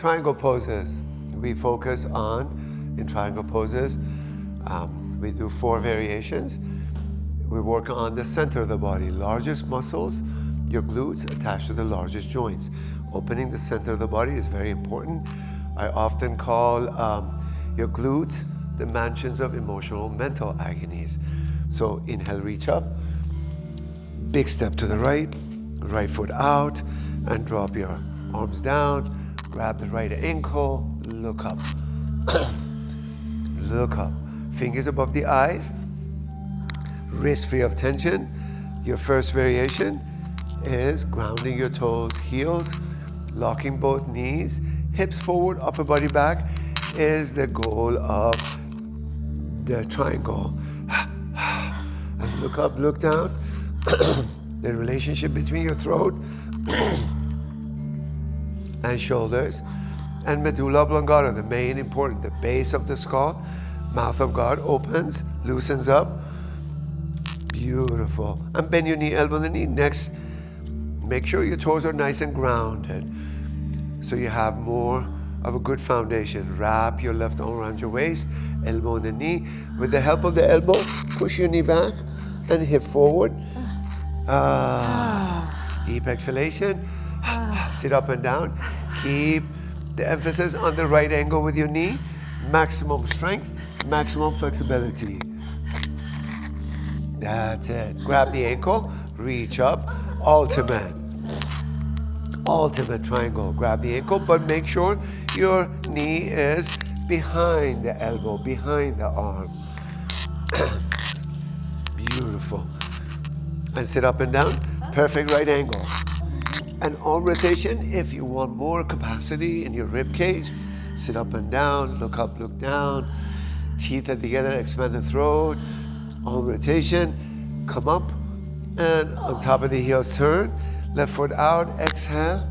Triangle poses. We focus on, in triangle poses, we do 4 variations. We work on the center of the body, largest muscles, your glutes attached to the largest joints. Opening the center of the body is very important. I often call your glutes the mansions of emotional, mental agonies. So inhale, reach up, big step to the right foot out, and drop your arms down, grab the right ankle, look up. Look up. Fingers above the eyes, wrist free of tension. Your first variation is grounding your toes, heels, locking both knees, hips forward, upper body back is the goal of the triangle. And look up, look down. The relationship between your throat and shoulders and medulla oblongata, the main important, the base of the skull, mouth of God opens, loosens up. Beautiful. And bend your knee, elbow in the knee. Next, make sure your toes are nice and grounded so you have more of a good foundation. Wrap your left arm around your waist, elbow in the knee. With the help of the elbow, push your knee back and hip forward. Deep exhalation. Sit up and down. Keep the emphasis on the right angle with your knee. Maximum strength, maximum flexibility. That's it. Grab the ankle, reach up. Ultimate triangle. Grab the ankle, but make sure your knee is behind the elbow, behind the arm. Beautiful. And sit up and down. Perfect right angle. And arm rotation, if you want more capacity in your rib cage, sit up and down, look up, look down. Teeth are together, expand the throat. Arm rotation, come up, and on top of the heels, turn. Left foot out, exhale.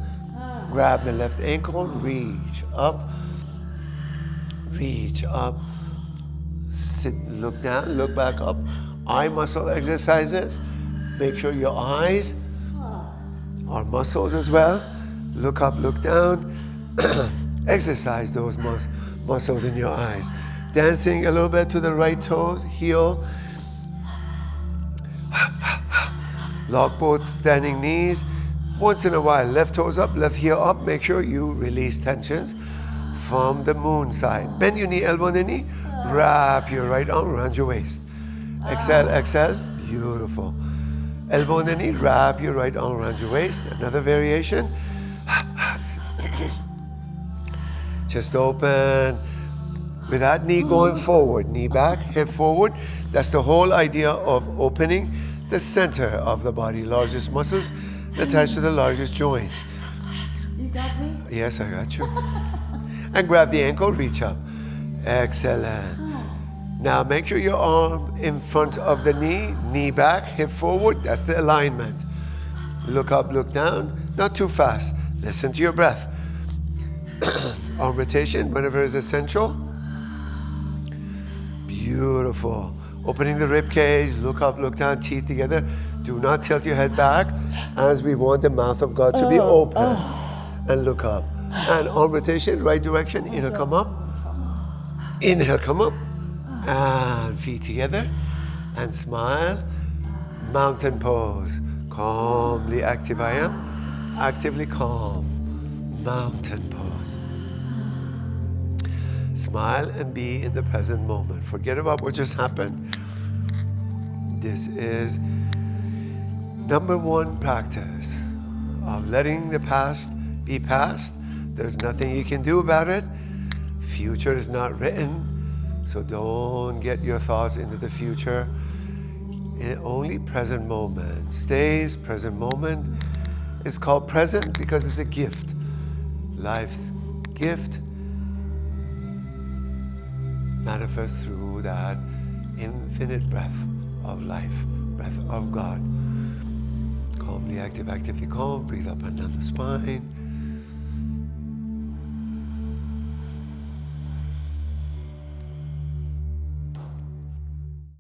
Grab the left ankle, reach up. Reach up. Sit, look down, look back up. Eye muscle exercises. Make sure your eyes are muscles as well. Look up, look down. Exercise those muscles in your eyes. Dancing a little bit to the right toes, heel. Lock both standing knees. Once in a while, left toes up, left heel up. Make sure you release tensions from the moon side. Bend your knee, elbow in the knee. Wrap your right arm around your waist. Exhale, exhale. Beautiful. Elbow in the knee, wrap your right arm around your waist. Another variation. Chest open. With that knee going forward, knee back, hip forward. That's the whole idea of opening the center of the body. Largest muscles attached to the largest joints. You got me? Yes, I got you. And grab the ankle, reach up. Excellent. Now make sure your arm in front of the knee, knee back, hip forward. That's the alignment. Look up, look down. Not too fast. Listen to your breath. Arm rotation whenever is essential. Beautiful. Opening the rib cage, look up, look down, teeth together. Do not tilt your head back as we want the mouth of God to be open. And look up. And arm rotation, right direction. Inhale, come up. Inhale, come up. And feet together. And smile. Mountain pose. Calmly active I am. Actively calm. Mountain pose. Smile and be in the present moment. Forget about what just happened. This is number one practice of letting the past be past. There's nothing you can do about it. Future is not written, so don't get your thoughts into the future. Only present moment stays. Present moment is called present because it's a gift. Life's gift manifests through that infinite breath of life, breath of God. Calmly active, actively calm. Breathe up and down the spine.